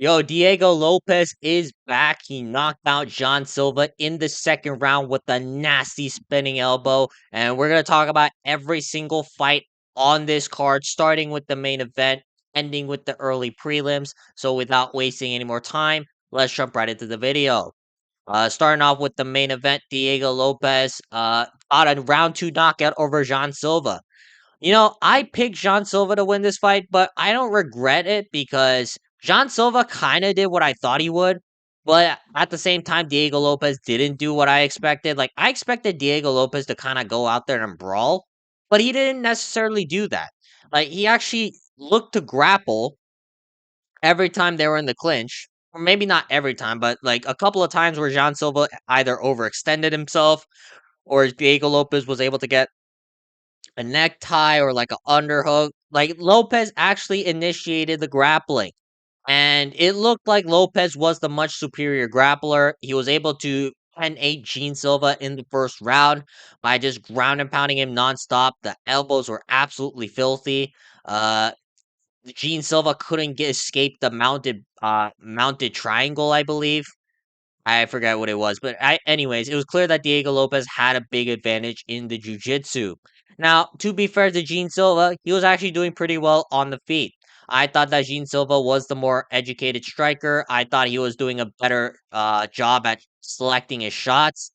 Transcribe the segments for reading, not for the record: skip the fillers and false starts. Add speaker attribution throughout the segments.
Speaker 1: Yo, Diego Lopes is back. He knocked out Jean Silva in the second round with a nasty spinning elbow. And we're going to talk about every single fight on this card, starting with the main event, ending with the early prelims. So without wasting any more time, let's jump right into the video. Starting off with the main event, Diego Lopes got a round two knockout over Jean Silva. I picked Jean Silva to win this fight, but I don't regret it because Jean Silva kind of did what I thought he would. But at the same time, Diego Lopes didn't do what I expected. Like, I expected Diego Lopes to kind of go out there and brawl, but he didn't necessarily do that. Like, he actually looked to grapple every time they were in the clinch. Or maybe not every time, but like a couple of times where Jean Silva either overextended himself or Diego Lopes was able to get a necktie or like an underhook. Like Lopez actually initiated the grappling. And it looked like Lopez was the much superior grappler. He was able to 10-8 Gene Silva in the first round by just ground and pounding him nonstop. The elbows were absolutely filthy. Uh Gene Silva couldn't get escape the mounted triangle, I believe. I forget what it was, but anyways, it was clear that Diego Lopez had a big advantage in the jiu-jitsu. Now, to be fair to Gene Silva, he was actually doing pretty well on the feet. I thought that Gene Silva was the more educated striker. I thought he was doing a better job at selecting his shots.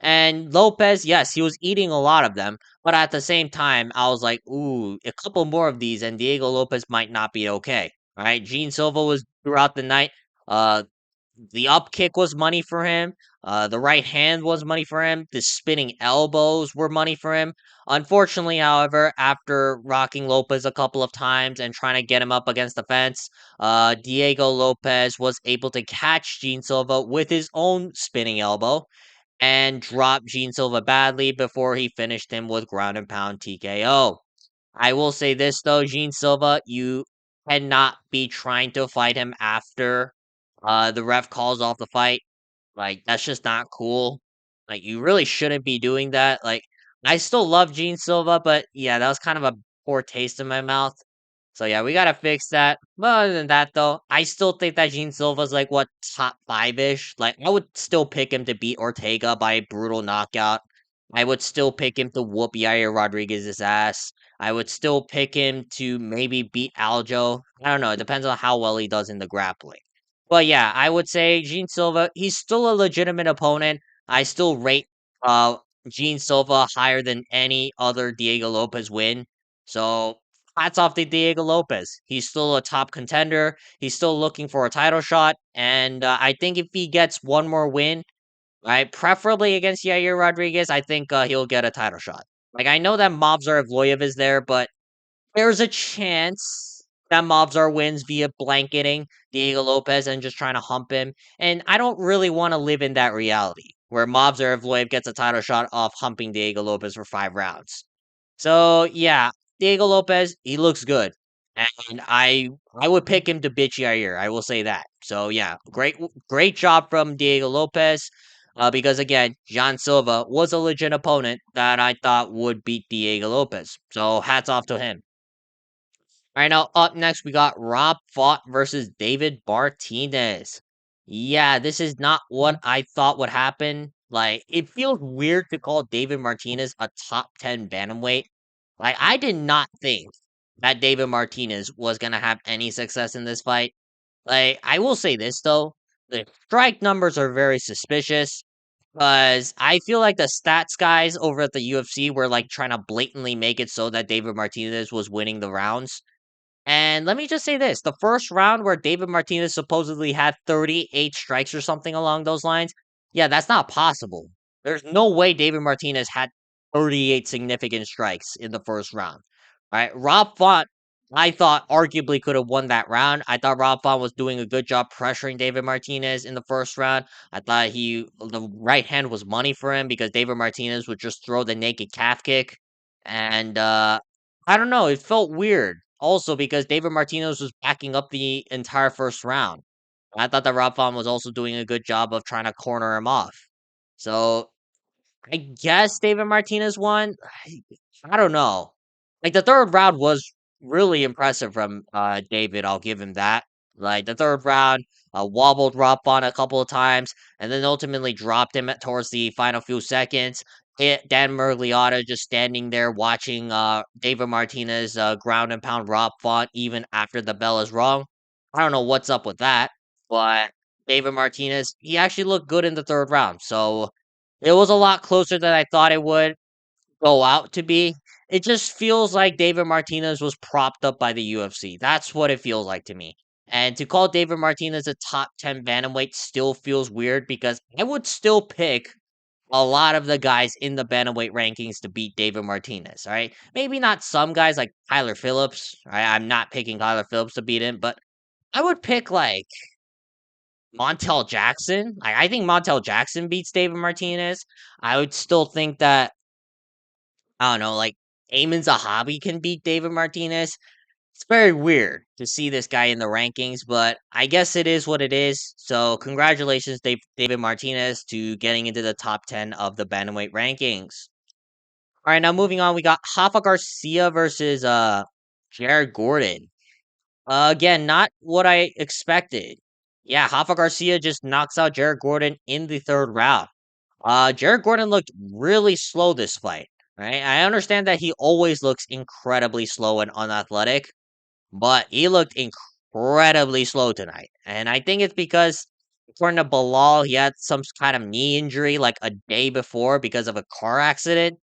Speaker 1: And Lopez, yes, he was eating a lot of them, but at the same time, I was like, ooh, a couple more of these, and Diego Lopez might not be okay. All right, Gene Silva was throughout the night. Uh, the up kick was money for him. The right hand was money for him. The spinning elbows were money for him. Unfortunately, however, after rocking Lopez a couple of times and trying to get him up against the fence, Diego Lopez was able to catch Gene Silva with his own spinning elbow and drop Gene Silva badly before he finished him with ground and pound TKO. I will say this though, Gene Silva, you cannot be trying to fight him after the ref calls off the fight. Like, that's just not cool. Like, you really shouldn't be doing that. Like, I still love Gene Silva, but yeah, that was kind of a poor taste in my mouth. So yeah, we gotta fix that. But other than that, though, I still think that Gene Silva's like what top five ish. Like, I would still pick him to beat Ortega by a brutal knockout. I would still pick him to whoop Yair Rodriguez's ass. I would still pick him to maybe beat Aljo. I don't know. It depends on how well he does in the grappling. But yeah, I would say Gene Silva, he's still a legitimate opponent. I still rate uh Gene Silva higher than any other Diego Lopez win. So hats off to Diego Lopez. He's still a top contender. He's still looking for a title shot. And I think if he gets one more win, right, preferably against Yair Rodriguez, I think he'll get a title shot. Like, I know that Movsar Evloev is there, but there's a chance that Mobzar wins via blanketing Diego Lopez and just trying to hump him. And I don't really want to live in that reality where Mobzar Evloev gets a title shot off humping Diego Lopez for 5 rounds. So yeah, Diego Lopez, he looks good. And I would pick him to bitch Yair. I will say that. So yeah, great job from Diego Lopez. Because again, Jean Silva was a legit opponent that I thought would beat Diego Lopez. So hats off to him. All right, now up next we got Rob Font versus David Martinez. Yeah, this is not what I thought would happen. Like, it feels weird to call David Martinez a top 10 bantamweight. Like, I did not think that David Martinez was gonna have any success in this fight. Like, I will say this though, the strike numbers are very suspicious. Because I feel like the stats guys over at the UFC were like trying to blatantly make it so that David Martinez was winning the rounds. And let me just say this, the first round where David Martinez supposedly had 38 strikes or something along those lines, yeah, that's not possible. There's no way David Martinez had 38 significant strikes in the first round. All right, Rob Font, I thought arguably could have won that round. I thought Rob Font was doing a good job pressuring David Martinez in the first round. I thought the right hand was money for him because David Martinez would just throw the naked calf kick. And I don't know, it felt weird. Also, because David Martinez was backing up the entire first round. I thought that Rob Font was also doing a good job of trying to corner him off. So I guess David Martinez won. I don't know. Like the third round was really impressive from David. I'll give him that. Like the third round, wobbled Rapon a couple of times, and then ultimately dropped him towards the final few seconds. Dan Mergliotta just standing there watching David Martinez ground and pound Rob Font even after the bell is rung. I don't know what's up with that, but David Martinez, he actually looked good in the third round. So it was a lot closer than I thought it would go out to be. It just feels like David Martinez was propped up by the UFC. That's what it feels like to me. And to call David Martinez a top 10 bantamweight still feels weird because I would still pick a lot of the guys in the bantamweight rankings to beat David Martinez. All right. Maybe not some guys like Tyler Phillips. Right? I'm not picking Tyler Phillips to beat him, but I would pick like Montel Jackson. I think Montel Jackson beats David Martinez. I would still think that I don't know, like Eamon Zahabi can beat David Martinez. It's very weird to see this guy in the rankings, but I guess it is what it is. So congratulations, David Martinez, to getting into the top 10 of the bantamweight rankings. All right, now moving on, we got Rafa Garcia versus Jared Gordon. Again, not what I expected. Yeah, Rafa Garcia just knocks out Jared Gordon in the third round. Jared Gordon looked really slow this fight, right? I understand that he always looks incredibly slow and unathletic, but he looked incredibly slow tonight. And I think it's because, according to Bilal, he had some kind of knee injury like a day before because of a car accident.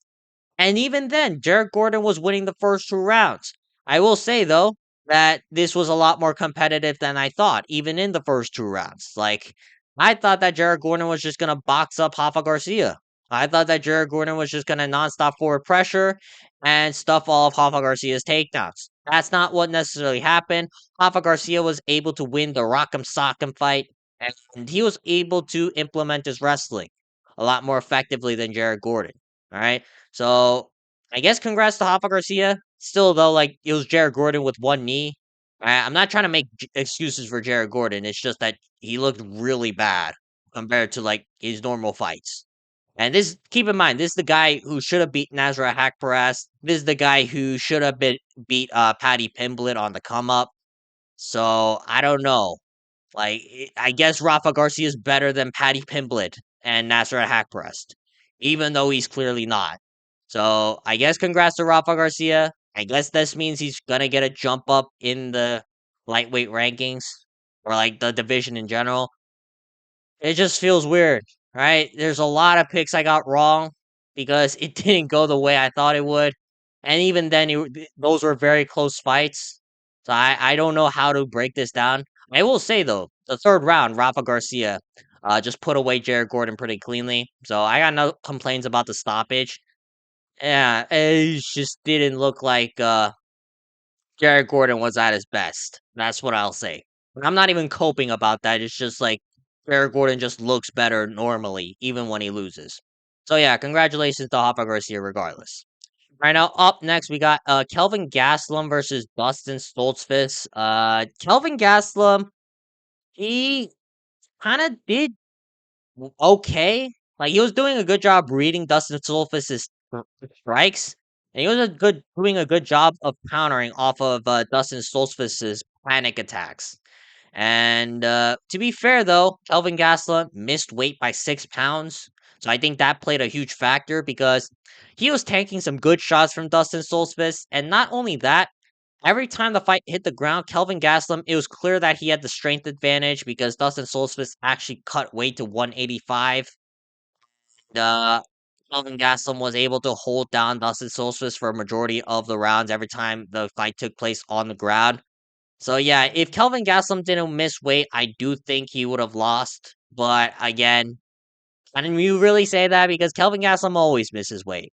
Speaker 1: And even then, Jared Gordon was winning the first two rounds. I will say, though, that this was a lot more competitive than I thought, even in the first two rounds. Like, I thought that Jared Gordon was just going to box up Rafa Garcia. I thought that Jared Gordon was just going to nonstop forward pressure and stuff all of Rafa Garcia's takedowns. That's not what necessarily happened. Rafa Garcia was able to win the Rock'em Sock'em fight, and he was able to implement his wrestling a lot more effectively than Jared Gordon. All right. So I guess congrats to Rafa Garcia. Still though, like it was Jared Gordon with one knee. I'm not trying to make excuses for Jared Gordon. It's just that he looked really bad compared to like his normal fights. And this, keep in mind, this is the guy who should have beat Nasrat Hakparas. This is the guy who should have been beat Paddy Pimblett on the come up. So I don't know. Like, I guess Rafa Garcia is better than Paddy Pimblett and Nasrat Hakparas, even though he's clearly not. So I guess congrats to Rafa Garcia. I guess this means he's gonna get a jump up in the lightweight rankings or like the division in general. It just feels weird, right? There's a lot of picks I got wrong because it didn't go the way I thought it would. And even then, those were very close fights. So I don't know how to break this down. I will say, though, the third round, Rafa Garcia just put away Jared Gordon pretty cleanly. So I got no complaints about the stoppage. Yeah, it just didn't look like Jared Gordon was at his best. That's what I'll say. I'm not even coping about that. It's just like Jared Gordon just looks better normally, even when he loses. So yeah, congratulations to Rafa Garcia regardless. Right now, up next, we got Kelvin Gastelum versus Dustin Stoltzfus. Kelvin Gastelum, he kind of did okay. Like he was doing a good job reading Dustin Stoltzfus's strikes, and he was doing a good job of countering off of Dustin Stoltzfus's panic attacks. And to be fair, though, Kelvin Gastelum missed weight by 6 pounds. So I think that played a huge factor because he was tanking some good shots from Dustin Stoltzfus. And not only that, every time the fight hit the ground, Kelvin Gastelum, it was clear that he had the strength advantage because Dustin Stoltzfus actually cut weight to 185. The Kelvin Gastelum was able to hold down Dustin Stoltzfus for a majority of the rounds every time the fight took place on the ground. So yeah, if Kelvin Gastelum didn't miss weight, I do think he would have lost. But again, and you really say that because Kelvin Gastelum always misses weight.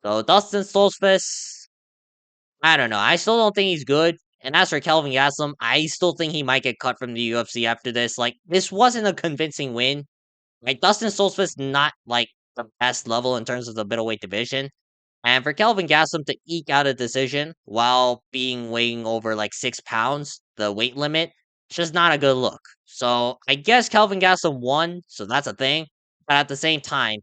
Speaker 1: So Dustin Stoltzfus, I don't know. I still don't think he's good. And as for Kelvin Gastelum, I still think he might get cut from the UFC after this. Like this wasn't a convincing win. Like Dustin Stoltzfus not like the best level in terms of the middleweight division. And for Kelvin Gastelum to eke out a decision while being weighing over like 6 pounds, the weight limit, it's just not a good look. So I guess Kelvin Gastelum won, so that's a thing. But at the same time,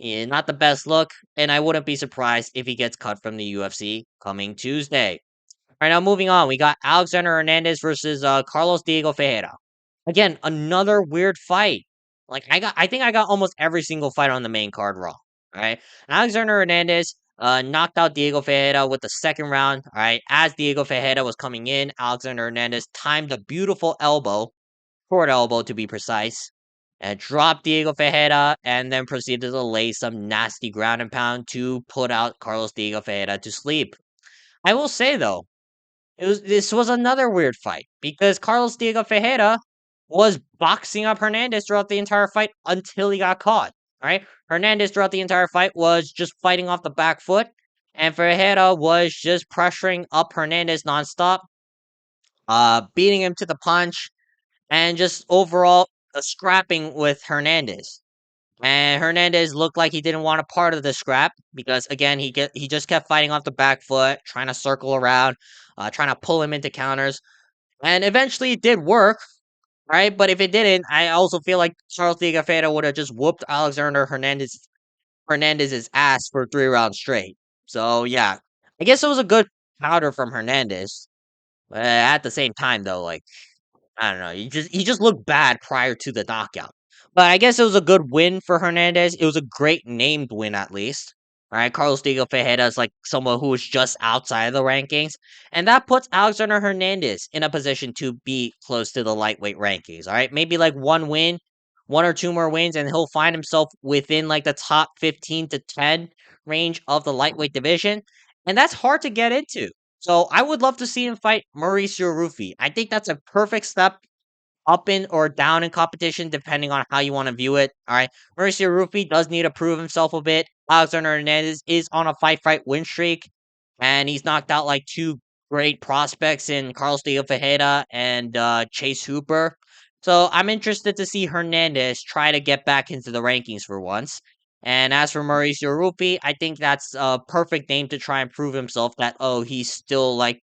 Speaker 1: not the best look, and I wouldn't be surprised if he gets cut from the UFC coming Tuesday. All right, now moving on, we got Alexander Hernandez versus Carlos Diego Ferreira. Again, another weird fight. Like I think I got almost every single fight on the main card wrong. All right, Alexander Hernandez knocked out Diego Ferreira with the second round. All right, as Diego Ferreira was coming in, Alexander Hernandez timed a beautiful elbow, short elbow to be precise, and dropped Diego Ferreira, and then proceeded to lay some nasty ground and pound to put out Carlos Diego Ferreira to sleep. I will say though, this was another weird fight because Carlos Diego Ferreira was boxing up Hernandez throughout the entire fight until he got caught. All right, Hernandez throughout the entire fight was just fighting off the back foot, and Ferreira was just pressuring up Hernandez nonstop, beating him to the punch, and just overall scrapping with Hernandez. And Hernandez looked like he didn't want a part of the scrap because again he just kept fighting off the back foot, trying to circle around, trying to pull him into counters. And eventually it did work, right? But if it didn't, I also feel like Charles Diego Ferreira would have just whooped Alexander Hernandez's ass for 3 rounds straight. So yeah, I guess it was a good powder from Hernandez. But at the same time, though, like I don't know. He just looked bad prior to the knockout. But I guess it was a good win for Hernandez. It was a great named win at least. All right, Carlos Diego Ferreira is like someone who is just outside of the rankings, and that puts Alexander Hernandez in a position to be close to the lightweight rankings. All right, maybe like one win, one or two more wins, and he'll find himself within like the top 15 to 10 range of the lightweight division, and that's hard to get into. So I would love to see him fight Mauricio Rufy. I think that's a perfect step up in or down in competition, depending on how you want to view it. All right. Mauricio Rufy does need to prove himself a bit. Alexander Hernandez is on a fight win streak, and he's knocked out like two great prospects in Carlos de Fajeda and Chase Hooper. So I'm interested to see Hernandez try to get back into the rankings for once. And as for Mauricio Rufy, I think that's a perfect name to try and prove himself that, oh, he's still like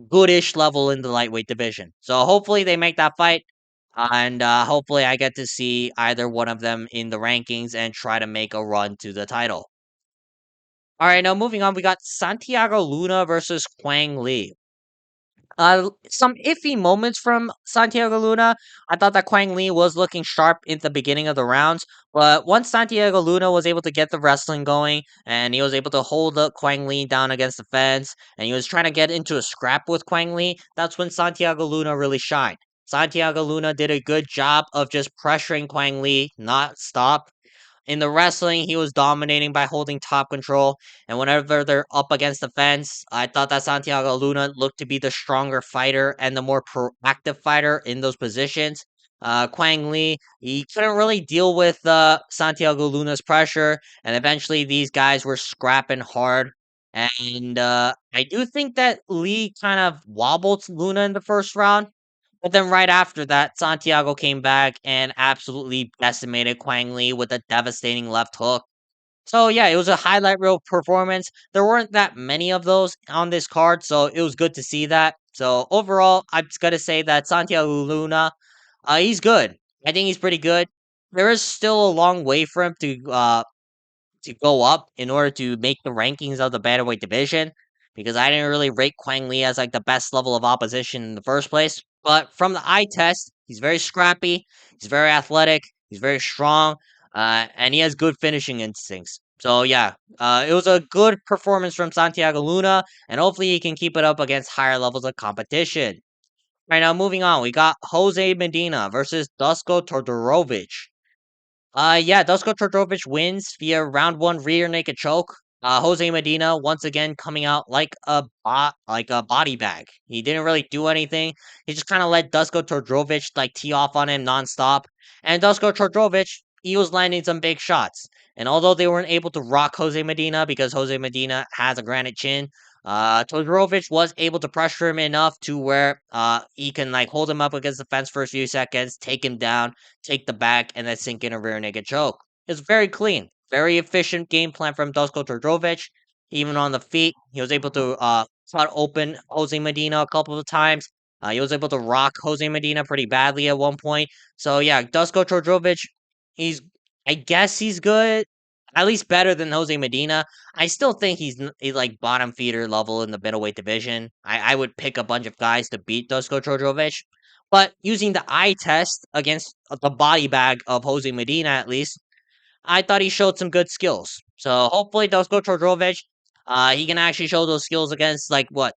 Speaker 1: goodish level in the lightweight division. So hopefully they make that fight. And hopefully I get to see either one of them in the rankings and try to make a run to the title. All right, now moving on, we got Santiago Luna versus Quang Lee. Some iffy moments from Santiago Luna. I thought that Quang Lee was looking sharp in the beginning of the rounds, but once Santiago Luna was able to get the wrestling going, and he was able to hold up Quang Lee down against the fence, and he was trying to get into a scrap with Quang Lee, that's when Santiago Luna really shined. Santiago Luna did a good job of just pressuring Quang Lee, not stop, in the wrestling, he was dominating by holding top control, and whenever they're up against the fence, I thought that Santiago Luna looked to be the stronger fighter and the more proactive fighter in those positions. Quang Lee, he couldn't really deal with Santiago Luna's pressure, and eventually these guys were scrapping hard. And I do think that Lee kind of wobbled Luna in the first round, but then right after that, Santiago came back and absolutely decimated Quang Lee with a devastating left hook. So yeah, it was a highlight reel performance. There weren't that many of those on this card, so it was good to see that. So overall, I'm just gonna say that Santiago Luna, he's good. I think he's pretty good. There is still a long way for him to go up in order to make the rankings of the bantamweight division because I didn't really rate Quang Lee as like the best level of opposition in the first place. But from the eye test, he's very scrappy, he's very athletic, he's very strong, and he has good finishing instincts. So yeah, it was a good performance from Santiago Luna, and hopefully he can keep it up against higher levels of competition. Right now, moving on, we got Jose Medina versus Dusko Todorovich. Yeah, Dusko Todorovich wins via round one rear naked choke. Jose Medina once again coming out like a body bag. He didn't really do anything. He just kind of let Dusko Todorovich like tee off on him nonstop. And Dusko Todorovich, he was landing some big shots. And although they weren't able to rock Jose Medina because Jose Medina has a granite chin, Todorovich was able to pressure him enough to where he can like hold him up against the fence for a few seconds, take him down, take the back, and then sink in a rear naked choke. It's very clean, very efficient game plan from Dusko Todorovic. Even on the feet, he was able to cut open Jose Medina a couple of times. He was able to rock Jose Medina pretty badly at one point. So yeah, Dusko Todorovic, he's I guess he's good. at least better than Jose Medina. I still think he's like bottom feeder level in the middleweight division. I would pick a bunch of guys to beat Dusko Todorovic, but using the eye test against the body bag of Jose Medina, at least I thought he showed some good skills. So hopefully Dusko Todorovic, he can actually show those skills against like what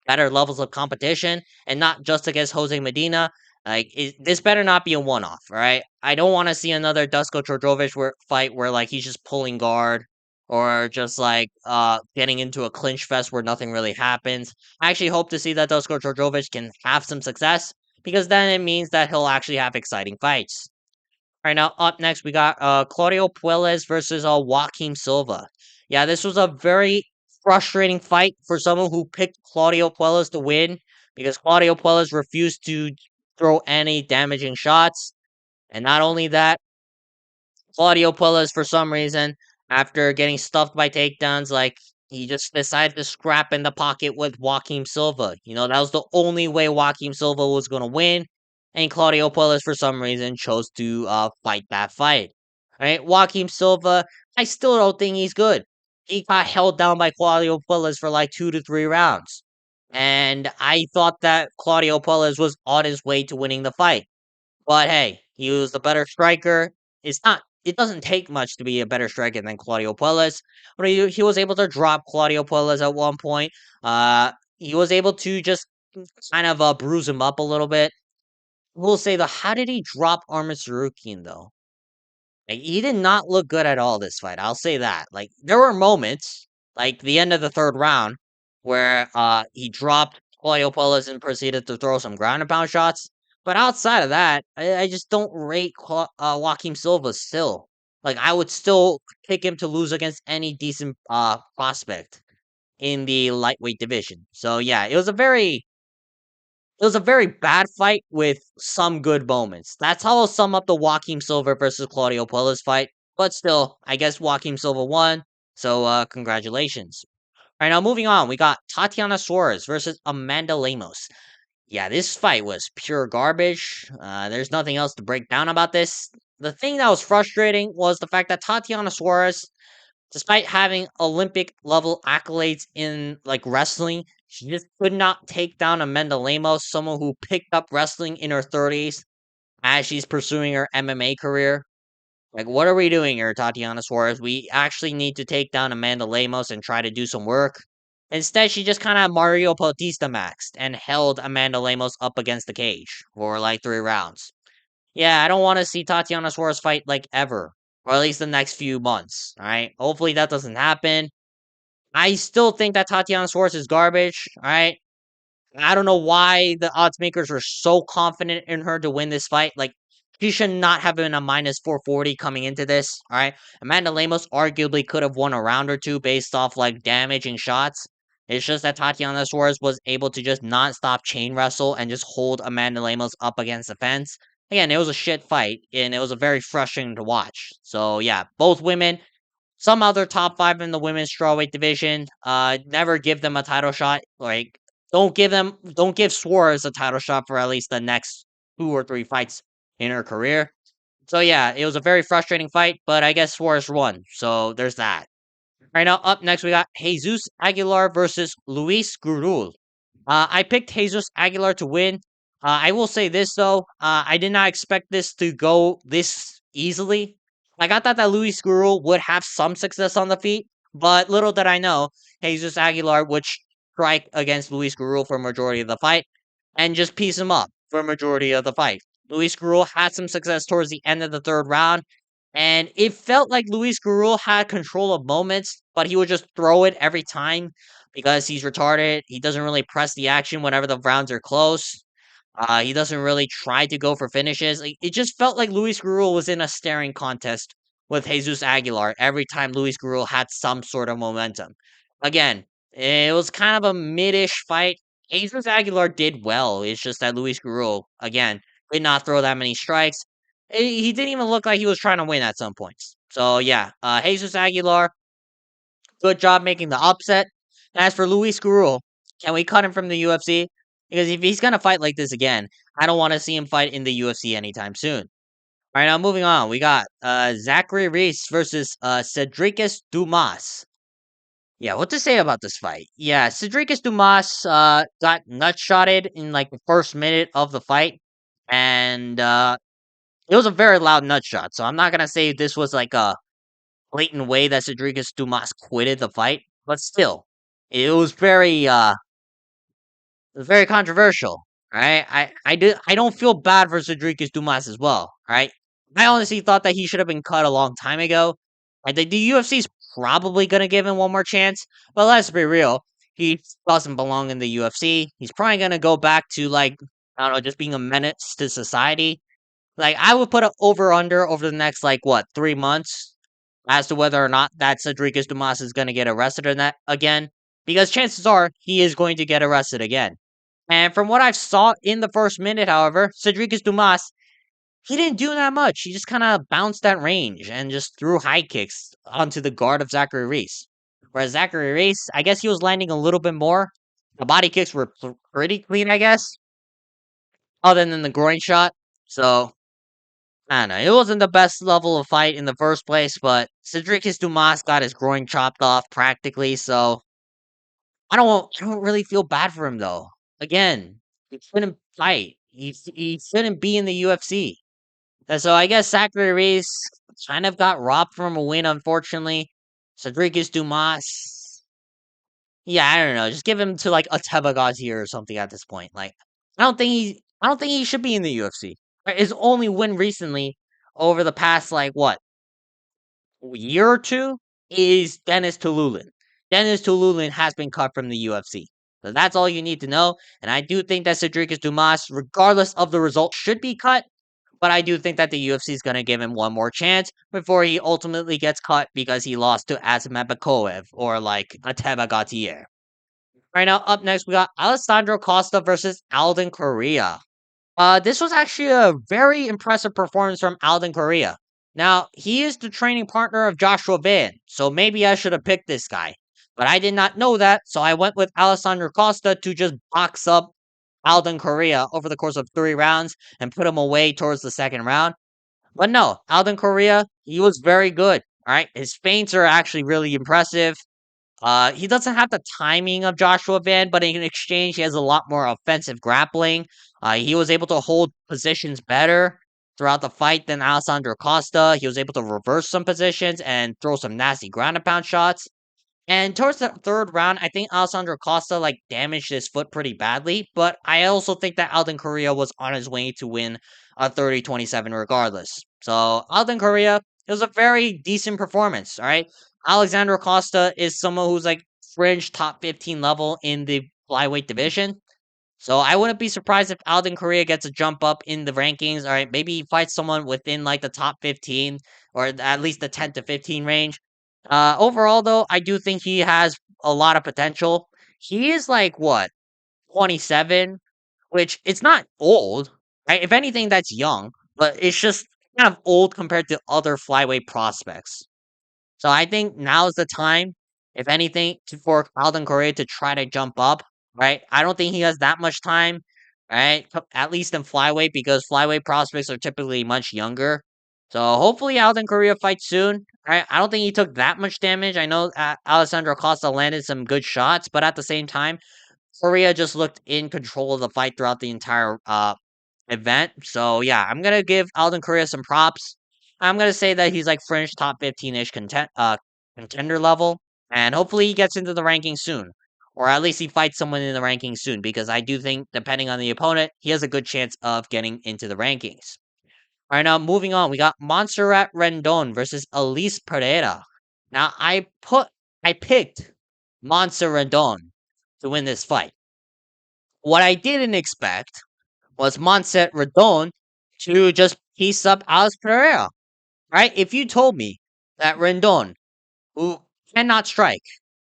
Speaker 1: better levels of competition and not just against Jose Medina. This better not be a one-off, all right? I don't want to see another Dusko Todorovic fight where like he's just pulling guard or just like getting into a clinch fest where nothing really happens. I actually hope to see that Dusko Todorovic can have some success because then it means that he'll actually have exciting fights. All right, now up next we got Claudio Puelles versus Joaquim Silva. Yeah, this was a very frustrating fight for someone who picked Claudio Puelles to win because Claudio Puelles refused to throw any damaging shots. And not only that, Claudio Puelles, for some reason, after getting stuffed by takedowns, like he just decided to scrap in the pocket with Joaquim Silva. You know, that was the only way Joaquim Silva was going to win. And Claudio Puelles, for some reason, chose to fight that fight. Right? Joaquim Silva, I still don't think he's good. He got held down by Claudio Puelles for like 2 to 3 rounds. And I thought that Claudio Puelles was on his way to winning the fight. But hey, he was the better striker. It doesn't take much to be a better striker than Claudio Puelles. But he was able to drop Claudio Puelles at one point. He was able to just kind of bruise him up a little bit. We'll say though, how did he drop Armin Sarukian though? Like, he did not look good at all this fight. I'll say that. Like there were moments, like the end of the third round, where he dropped Claudio Puelles and proceeded to throw some ground and pound shots. But outside of that, I just don't rate Joaquim Silva still. Like I would still pick him to lose against any decent prospect in the lightweight division. So yeah, it was a very bad fight with some good moments. That's how I'll sum up the Joaquim Silva versus Claudio Puelles fight. But still, I guess Joaquim Silva won. So congratulations. All right, now moving on, we got Tatiana Suarez versus Amanda Lemos. Yeah, this fight was pure garbage. There's nothing else to break down about this. The thing that was frustrating was the fact that Tatiana Suarez, despite having Olympic level accolades in like wrestling, she just could not take down Amanda Lemos, someone who picked up wrestling in her 30s as she's pursuing her MMA career. Like, what are we doing here, Tatiana Suarez? We actually need to take down Amanda Lemos and try to do some work. Instead, she just kind of Mario Bautista maxed and held Amanda Lemos up against the cage for like 3 rounds. Yeah, I don't want to see Tatiana Suarez fight like ever, or at least the next few months. All right, hopefully that doesn't happen. I still think that Tatiana Suarez is garbage. All right, I don't know why the odds makers were so confident in her to win this fight. Like, she should not have been a minus 440 coming into this. All right. Amanda Lemos arguably could have won a round or two based off like damaging shots. It's just that Tatiana Suarez was able to just non-stop chain wrestle and just hold Amanda Lemos up against the fence. Again, it was a shit fight and it was a very frustrating to watch. So yeah, both women, some other top five in the women's strawweight division. Never give them a title shot. Like, don't give Suarez a title shot for at least the next 2 or 3 fights in her career. So yeah, it was a very frustrating fight, but I guess Suarez won. So there's that. Right now, up next we got Jesus Aguilar versus Luis Gurule. I picked Jesus Aguilar to win. I will say this though, I did not expect this to go this easily. Like I thought that Luis Gurule would have some success on the feet, but little did I know, Jesus Aguilar would strike against Luis Gurule for a majority of the fight and just piece him up for a majority of the fight. Luis Gurule had some success towards the end of the third round, and it felt like Luis Gurule had control of moments, but he would just throw it every time because he's retarded. He doesn't really press the action whenever the rounds are close. He doesn't really try to go for finishes. Like, it just felt like Luis Gurule was in a staring contest with Jesus Aguilar every time Luis Gurule had some sort of momentum. Again, it was kind of a mid-ish fight. Jesus Aguilar did well. It's just that Luis Gurule, again, did not throw that many strikes. He didn't even look like he was trying to win at some points. So yeah, Jesus Aguilar, good job making the upset. As for Luis Gurule, can we cut him from the UFC? Because if he's gonna fight like this again, I don't want to see him fight in the UFC anytime soon. All right, now moving on. We got Zachary Reese versus Cedricus Dumas. Yeah, what to say about this fight? Yeah, Cedricus Dumas got nutshotted in like the first minute of the fight, and it was a very loud nut shot. So I'm not gonna say this was like a blatant way that Cedricus Dumas quitted the fight, but still, it was very controversial. Right? I don't feel bad for Cedricus Dumas as well. Right? I honestly thought that he should have been cut a long time ago. I think the UFC's probably gonna give him one more chance, but let's be real. He doesn't belong in the UFC. He's probably gonna go back to like I don't know, just being a menace to society. Like I would put a over the next like what 3 months as to whether or not that Cedricus Dumas is gonna get arrested in that again. Because chances are he is going to get arrested again. And from what I saw in the first minute, however, Cedricus Dumas, he didn't do that much. He just kind of bounced that range and just threw high kicks onto the guard of Zachary Reese. Whereas Zachary Reese, I guess he was landing a little bit more. The body kicks were pretty clean, I guess, other than the groin shot. So, I don't know. It wasn't the best level of fight in the first place, but Cedricus Dumas got his groin chopped off practically, so I don't really feel bad for him though. Again, he shouldn't fight. He shouldn't be in the UFC. And so I guess Zachary Reese kind of got robbed from a win, unfortunately. Cedricus Dumas, yeah, I don't know. Just give him to like a Garcia or something at this point. Like, I don't think he should be in the UFC. Right, his only win recently over the past like what year or two is Dennis Tululin. Dennis Tululin has been cut from the UFC. So that's all you need to know. And I do think that Cedricus Dumas, regardless of the result, should be cut. But I do think that the UFC is going to give him one more chance before he ultimately gets cut because he lost to Azamat Bakoev or like Ateba Gautier. Right now, up next, we got Alessandro Costa versus Alden Coria. This was actually a very impressive performance from Alden Coria. Now, he is the training partner of Joshua Van, so maybe I should have picked this guy. But I did not know that, so I went with Alessandro Costa to just box up Alden Coria over the course of 3 rounds and put him away towards the second round. But no, Alden Coria, he was very good. All right, his feints are actually really impressive. He doesn't have the timing of Joshua Van, but in exchange, he has a lot more offensive grappling. He was able to hold positions better throughout the fight than Alessandro Costa. He was able to reverse some positions and throw some nasty ground and pound shots. And towards the third round, I think Alessandro Costa like damaged his foot pretty badly, but I also think that Alden Correa was on his way to win a 30-27 regardless. So Alden Correa, it was a very decent performance, all right? Alexandro Costa is someone who's like fringe top 15 level in the flyweight division. So I wouldn't be surprised if Alden Correa gets a jump up in the rankings. All right, maybe he fights someone within like the top 15 or at least the 10 to 15 range. Overall though, I do think he has a lot of potential. He is like what, 27, which it's not old, right? If anything, that's young, but it's just kind of old compared to other flyweight prospects. So I think now is the time, if anything, for Alden Correa to try to jump up, right? I don't think he has that much time, right? At least in flyweight, because flyweight prospects are typically much younger. So hopefully Alden Correa fights soon, right? I don't think he took that much damage. I know Alessandro Costa landed some good shots, but at the same time, Correa just looked in control of the fight throughout the entire event. So yeah, I'm gonna give Alden Correa some props. I'm gonna say that he's like fringe top 15-ish contender level, and hopefully he gets into the rankings soon, or at least he fights someone in the rankings soon. Because I do think, depending on the opponent, he has a good chance of getting into the rankings. All right, now moving on, we got Montserrat Rendon versus Elise Pereira. Now I picked Montserrat Rendon to win this fight. What I didn't expect was Montserrat Rendon to just piece up Alice Pereira, right? If you told me that Rendon, who cannot strike,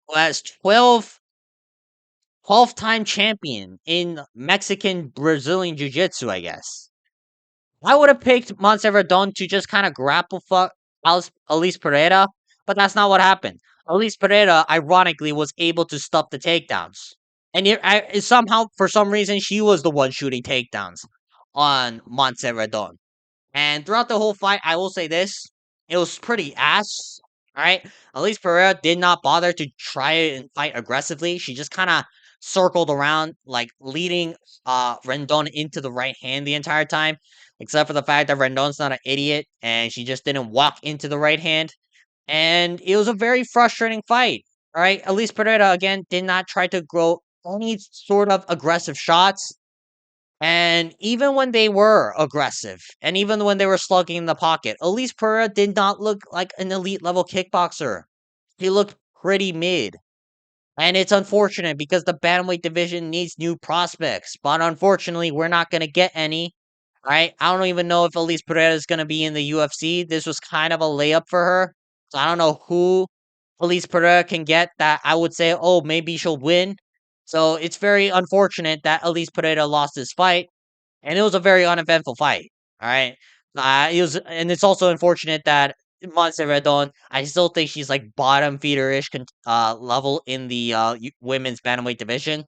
Speaker 1: who has 12-time champion in Mexican Brazilian Jiu Jitsu, I guess, I would have picked Montserrat Rendon to just kind of grapple fuck Alice Pereira, but that's not what happened. Alice Pereira, ironically, was able to stop the takedowns. And somehow, for some reason, she was the one shooting takedowns on Montserrat Rendon. And throughout the whole fight, I will say this: it was pretty ass. All right, at least Pereira did not bother to try and fight aggressively. She just kind of circled around, like leading Rendon into the right hand the entire time, except for the fact that Rendon's not an idiot and she just didn't walk into the right hand. And it was a very frustrating fight. All right, at least Pereira again did not try to grow any sort of aggressive shots. And even when they were aggressive, and even when they were slugging in the pocket, Elise Pereira did not look like an elite level kickboxer. He looked pretty mid. And it's unfortunate because the bantamweight division needs new prospects. But unfortunately, we're not going to get any. Right? I don't even know if Elise Pereira is going to be in the UFC. This was kind of a layup for her. So I don't know who Elise Pereira can get that I would say, oh, maybe she'll win. So it's very unfortunate that Elise Pereira lost this fight, and it was a very uneventful fight. All right, it was, and it's also unfortunate that Montse Redon. I still think she's like bottom feeder ish level in the women's bantamweight division.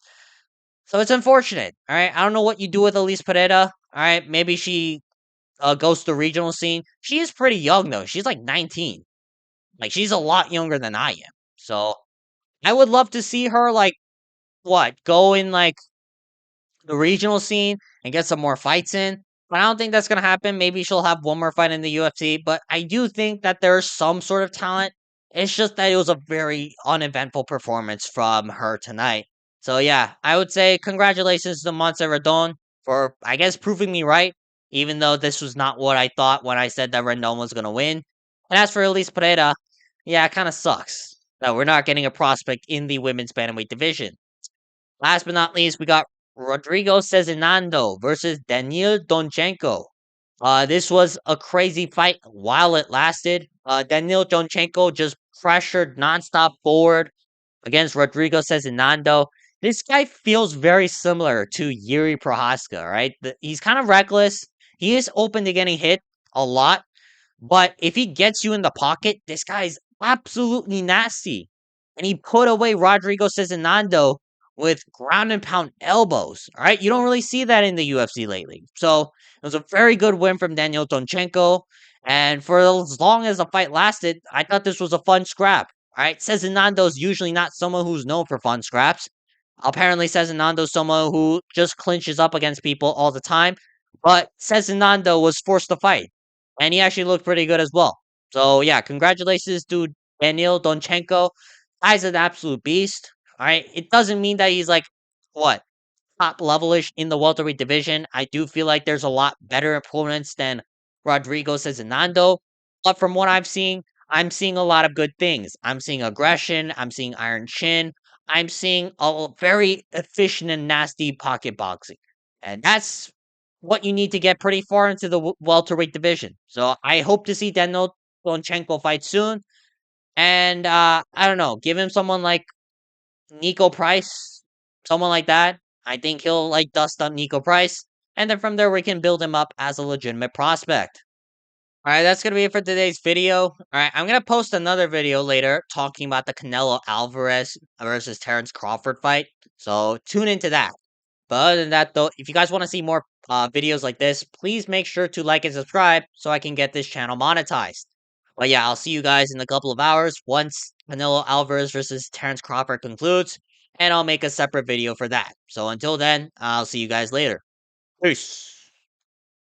Speaker 1: So it's unfortunate. All right, I don't know what you do with Elise Pereira. All right, maybe she goes to the regional scene. She is pretty young though. She's like 19. Like she's a lot younger than I am. So I would love to see her like what go in like the regional scene and get some more fights in. But I don't think that's gonna happen. Maybe she'll have one more fight in the UFC. But I do think that there's some sort of talent. It's just that it was a very uneventful performance from her tonight. So yeah, I would say congratulations to Montse Redon for I guess proving me right, even though this was not what I thought when I said that Rendon was gonna win. And as for Elise Pereira, yeah, it kind of sucks that we're not getting a prospect in the women's bantamweight division. Last but not least, we got Rodrigo Sezinando versus Daniil Donchenko. This was a crazy fight while it lasted. Daniil Donchenko just pressured nonstop forward against Rodrigo Cezinando. This guy feels very similar to Yuri Prohaska, right? He's kind of reckless. He is open to getting hit a lot, but if he gets you in the pocket, this guy's absolutely nasty. And he put away Rodrigo Cezinando with ground and pound elbows. All right. You don't really see that in the UFC lately. So it was a very good win from Daniel Donchenko. And for as long as the fight lasted, I thought this was a fun scrap. All right. Cezinando is usually not someone who's known for fun scraps. Apparently, Cezinando is someone who just clinches up against people all the time. But Cezinando was forced to fight and he actually looked pretty good as well. So yeah, congratulations to Daniil Donchenko. Guy's an absolute beast. All right, it doesn't mean that he's like what top levelish in the welterweight division. I do feel like there's a lot better opponents than Rodrigo Cezinando. But from what I'm seeing a lot of good things. I'm seeing aggression. I'm seeing iron chin. I'm seeing a very efficient and nasty pocket boxing. And that's what you need to get pretty far into the welterweight division. So I hope to see Daniel Donchenko fight soon. And I don't know, give him someone like Nico Price, someone like that. I think he'll like dust up Nico Price, and then from there we can build him up as a legitimate prospect. All right, that's gonna be it for today's video. All right, I'm gonna post another video later talking about the Canelo Alvarez versus Terrence Crawford fight. So tune into that. But other than that, though, if you guys want to see more videos like this, please make sure to like and subscribe so I can get this channel monetized. But yeah, I'll see you guys in a couple of hours once Canelo Alvarez versus Terrence Crawford concludes, and I'll make a separate video for that. So until then, I'll see you guys later. Peace.